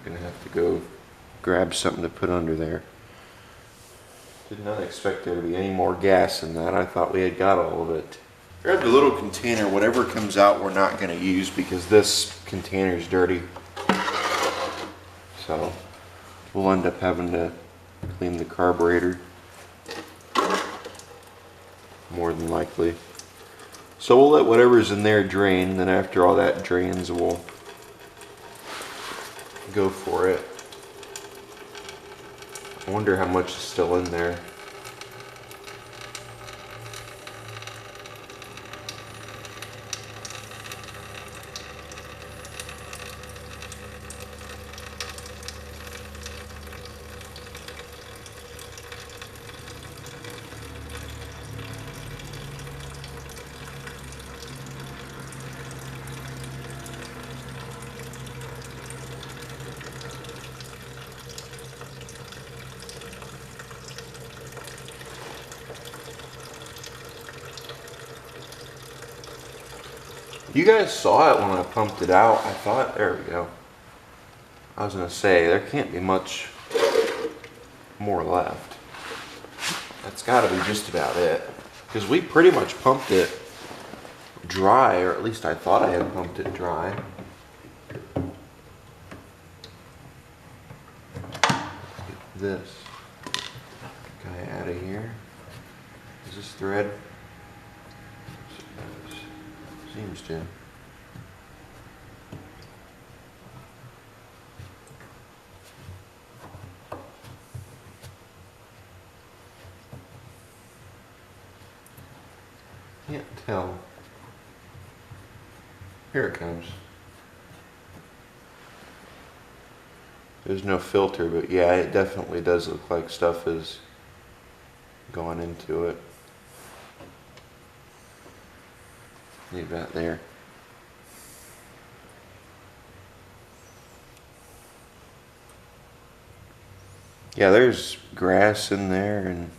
Gonna have to go grab something to put under there. Did not expect there to be any more gas in that. I thought we had got all of it. Grab the little container. Whatever comes out we're not going to use because this container is dirty. So we'll end up having to clean the carburetor. More than likely. So we'll let whatever's in there drain. Then after all that drains we'll go for it. I wonder how much is still in there. You guys saw it when I pumped it out. I thought, there we go. I was gonna say, there can't be much more left. That's gotta be just about it. Because we pretty much pumped it dry, or at least I thought I had pumped it dry. Get this guy out of here. Is this thread? Seems to. Can't tell. Here it comes. There's no filter, but yeah, it definitely does look like stuff is going into it. Leave that there. Yeah, there's grass in there, and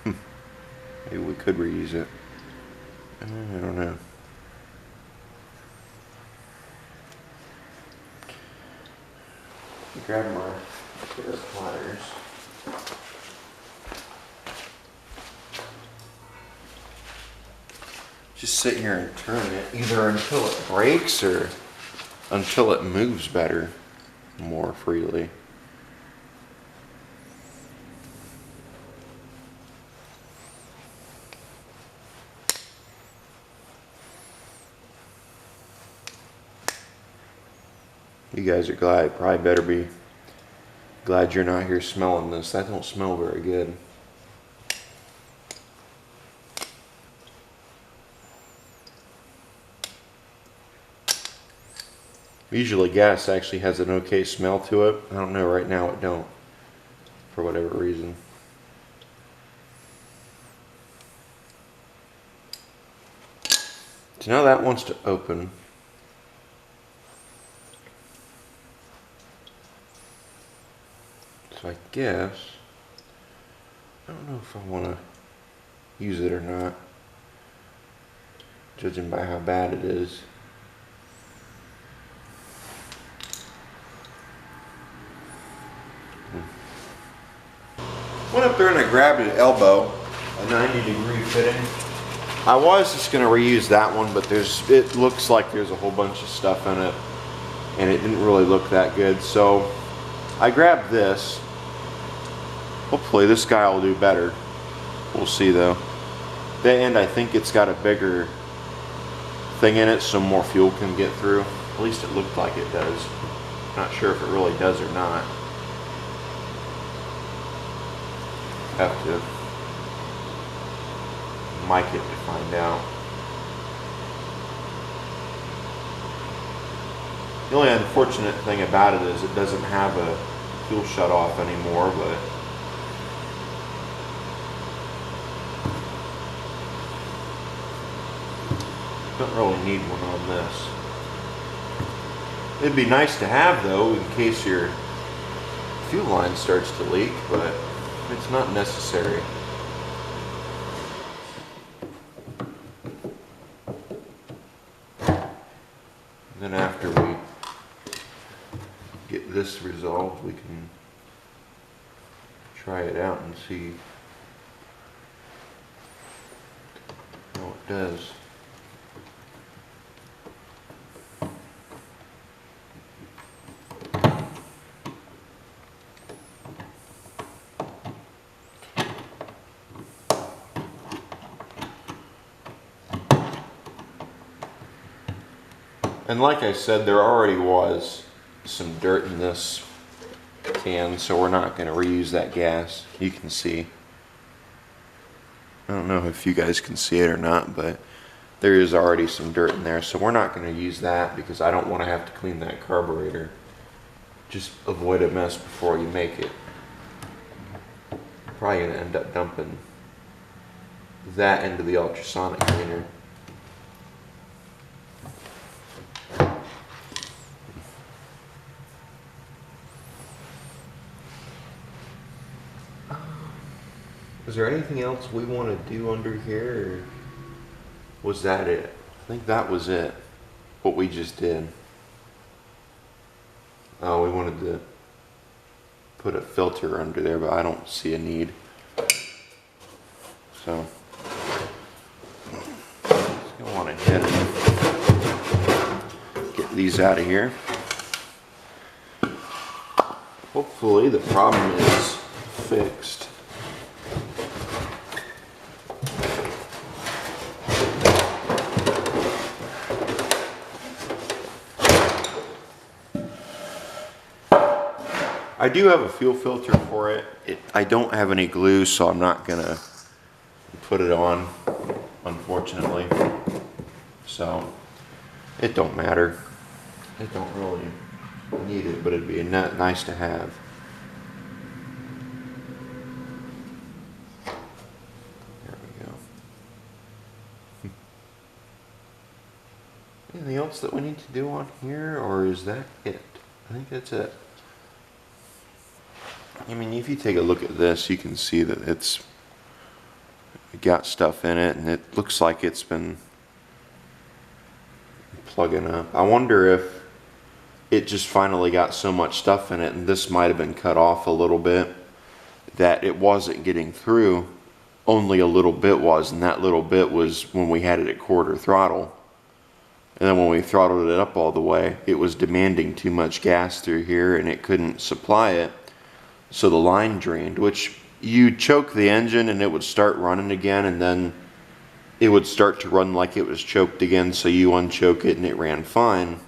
maybe we could reuse it. I don't know. Grab my pair of pliers. Just sit here and turn it either until it breaks or until it moves better, more freely. You guys are glad, probably better be glad you're not here smelling this. That don't smell very good. Usually gas actually has an okay smell to it. I don't know, right now it don't, for whatever reason. So now that wants to open. So I guess, I don't know if I want to use it or not, judging by how bad it is. Went up there and I grabbed an elbow, a 90-degree fitting. I was just going to reuse that one, but it looks like there's a whole bunch of stuff in it, and it didn't really look that good. So I grabbed this. Hopefully this guy will do better. We'll see though. And I think it's got a bigger thing in it so more fuel can get through. At least it looked like it does. Not sure if it really does or not. Have to mic it to find out. The only unfortunate thing about it is it doesn't have a fuel shut off anymore, but don't really need one on this. It'd be nice to have though in case your fuel line starts to leak, but it's not necessary. And then after we get this resolved, we can try it out and see how it does. And like I said, there already was some dirt in this can, so we're not going to reuse that gas. You can see. I don't know if you guys can see it or not, but there is already some dirt in there, so we're not going to use that because I don't want to have to clean that carburetor. Just avoid a mess before you make it. Probably going to end up dumping that into the ultrasonic cleaner. Is there anything else we want to do under here? Or Was that it? I think that was it. What we just did. Oh, we wanted to put a filter under there, but I don't see a need. So, just go on ahead and get these out of here. Hopefully the problem is fixed. I do have a fuel filter for it. I don't have any glue, so I'm not gonna put it on, unfortunately. So it don't matter. It don't really need it, but it'd be nice to have. There we go. Anything else that we need to do on here, or is that it? I think that's it. I mean, if you take a look at this, you can see that it's got stuff in it, and it looks like it's been plugging up. I wonder if it just finally got so much stuff in it, and this might have been cut off a little bit, that it wasn't getting through. Only a little bit was, and that little bit was when we had it at quarter throttle. And then when we throttled it up all the way, it was demanding too much gas through here, and it couldn't supply it. So the line drained, which you choke the engine and it would start running again, and then it would start to run like it was choked again, so you unchoke it and it ran fine.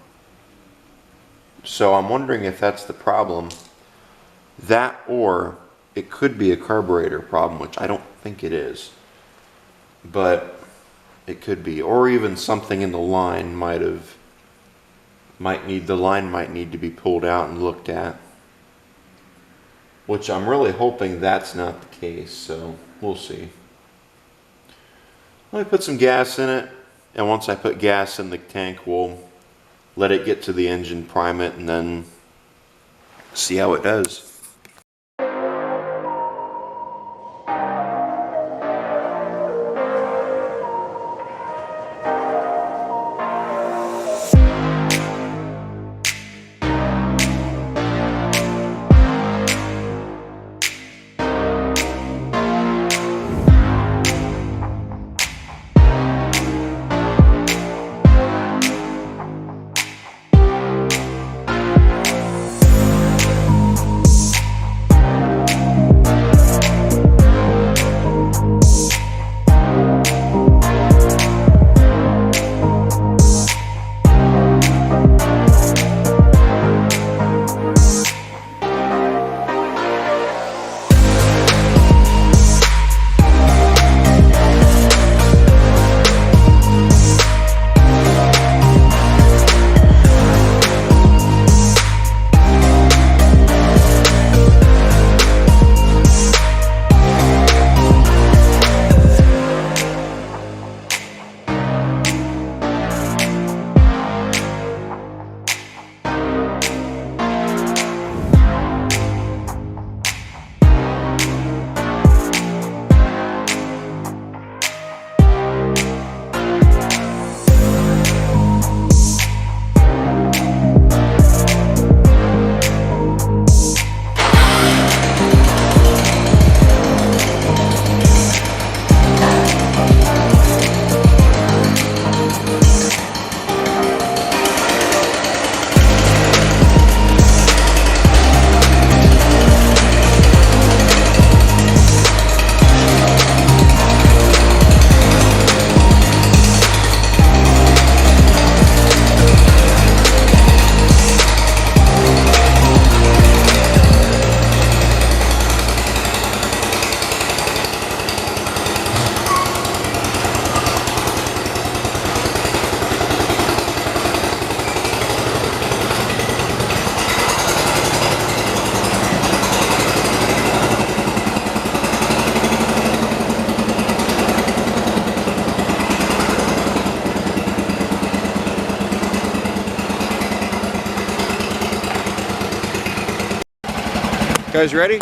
So I'm wondering if that's the problem. That, or it could be a carburetor problem, which I don't think it is. But it could be. Or even something in the line the line might need to be pulled out and looked at. Which I'm really hoping that's not the case, so we'll see. Let me put some gas in it, and once I put gas in the tank, we'll let it get to the engine, prime it, and then see how it does. Guys ready?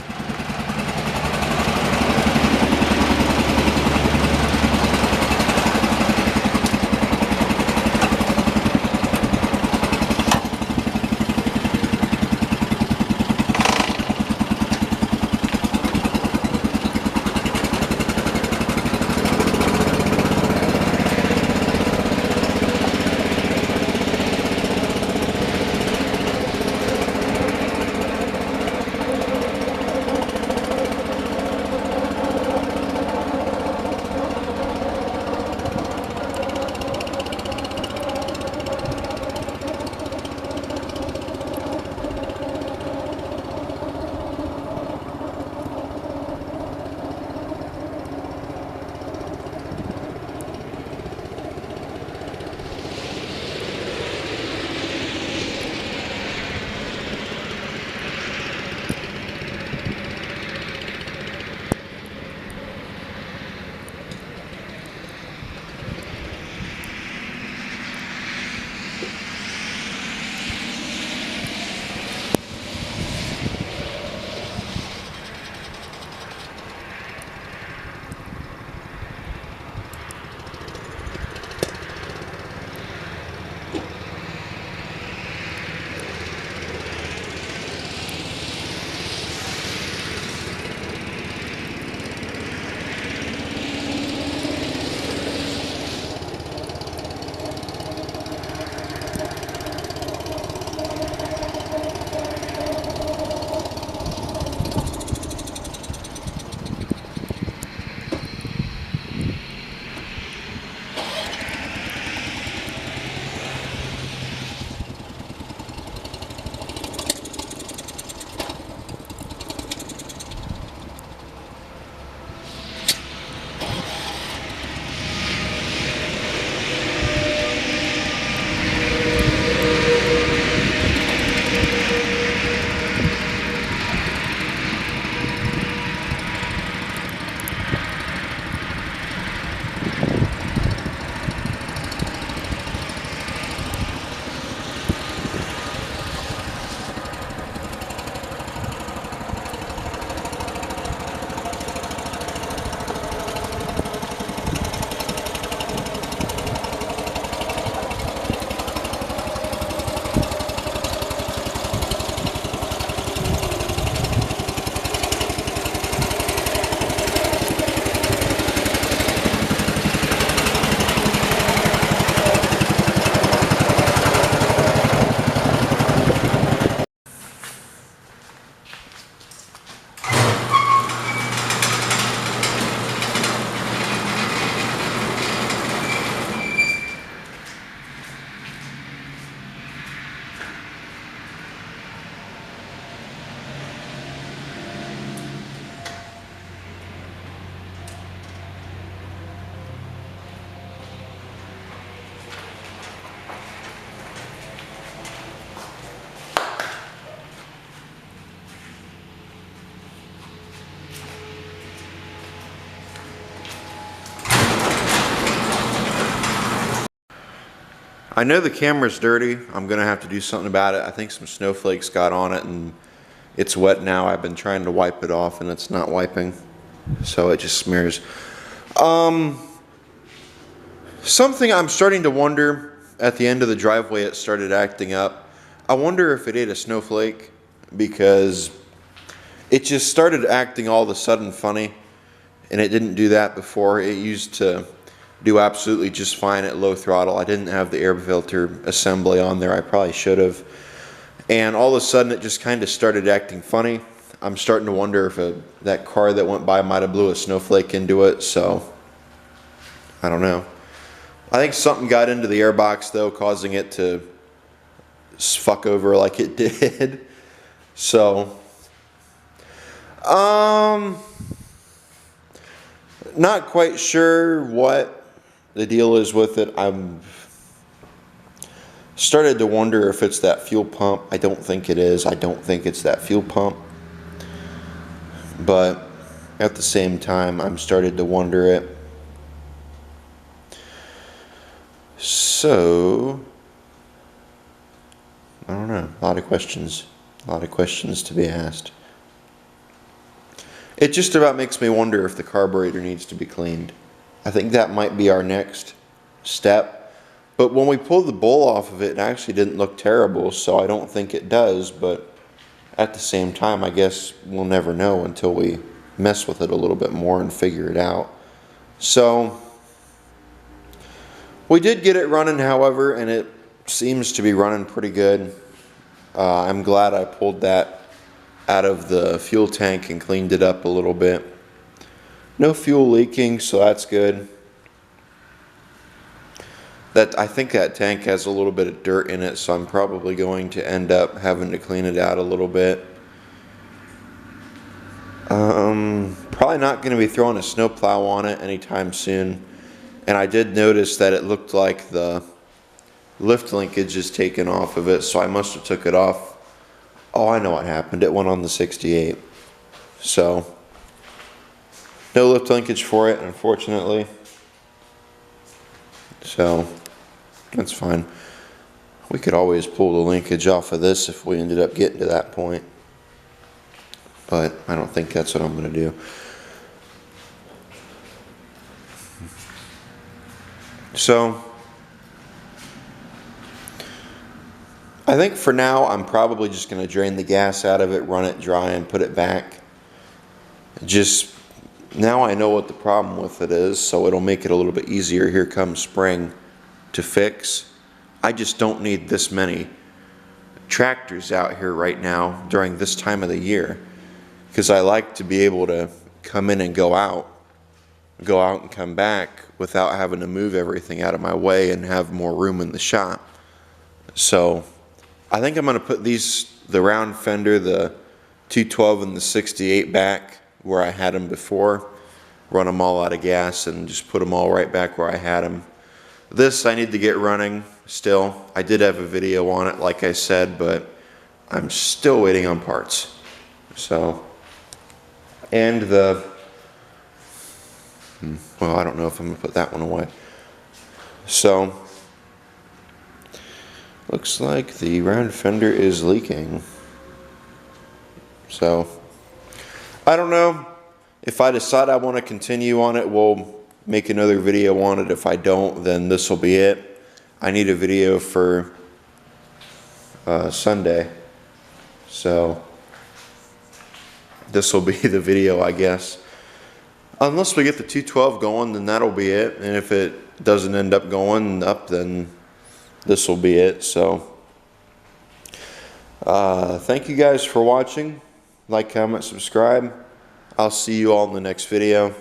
I know the camera's dirty. I'm gonna have to do something about it. I think some snowflakes got on it and it's wet now. I've been trying to wipe it off and it's not wiping, so it just smears. Something I'm starting to wonder, at the end of the driveway it started acting up. I wonder if it ate a snowflake, because it just started acting all of a sudden funny, and it didn't do that before. It used to do absolutely just fine at low throttle. I didn't have the air filter assembly on there. I probably should have. And all of a sudden it just kind of started acting funny. I'm starting to wonder if that car that went by might have blew a snowflake into it, so I don't know. I think something got into the airbox though, causing it to fuck over like it did. So, not quite sure what the deal is with it. I'm started to wonder if it's that fuel pump. I don't think it is. I don't think it's that fuel pump. But at the same time, I'm started to wonder it. So, I don't know. A lot of questions. A lot of questions to be asked. It just about makes me wonder if the carburetor needs to be cleaned. I think that might be our next step. But when we pulled the bowl off of it, it actually didn't look terrible, so I don't think it does. But at the same time, I guess we'll never know until we mess with it a little bit more and figure it out. So, we did get it running, however, and it seems to be running pretty good. I'm glad I pulled that out of the fuel tank and cleaned it up a little bit. No fuel leaking, so that's good. I think that tank has a little bit of dirt in it, so I'm probably going to end up having to clean it out a little bit. Probably not going to be throwing a snowplow on it anytime soon. And I did notice that it looked like the lift linkage is taken off of it, so I must have took it off. Oh, I know what happened. It went on the 68. So, no lift linkage for it, unfortunately. So, that's fine. We could always pull the linkage off of this if we ended up getting to that point. But I don't think that's what I'm going to do. So, I think for now I'm probably just going to drain the gas out of it, run it dry, and put it back. Just now I know what the problem with it is, so it'll make it a little bit easier here come spring to fix. I just don't need this many tractors out here right now during this time of the year, because I like to be able to come in and go out and come back without having to move everything out of my way and have more room in the shop. So I think I'm going to put the round fender, the 212 and the 68 back where I had them before, run them all out of gas and just put them all right back where I had them. This I need to get running still. I did have a video on it, like I said, but I'm still waiting on parts. So, and well, I don't know if I'm going to put that one away. So, looks like the round fender is leaking. So, I don't know. If I decide I want to continue on it, we'll make another video on it. If I don't, then this will be it. I need a video for Sunday. So, this will be the video, I guess. Unless we get the 212 going, then that'll be it. And if it doesn't end up going up, then this will be it. So, thank you guys for watching. Like, comment, subscribe. I'll see you all in the next video.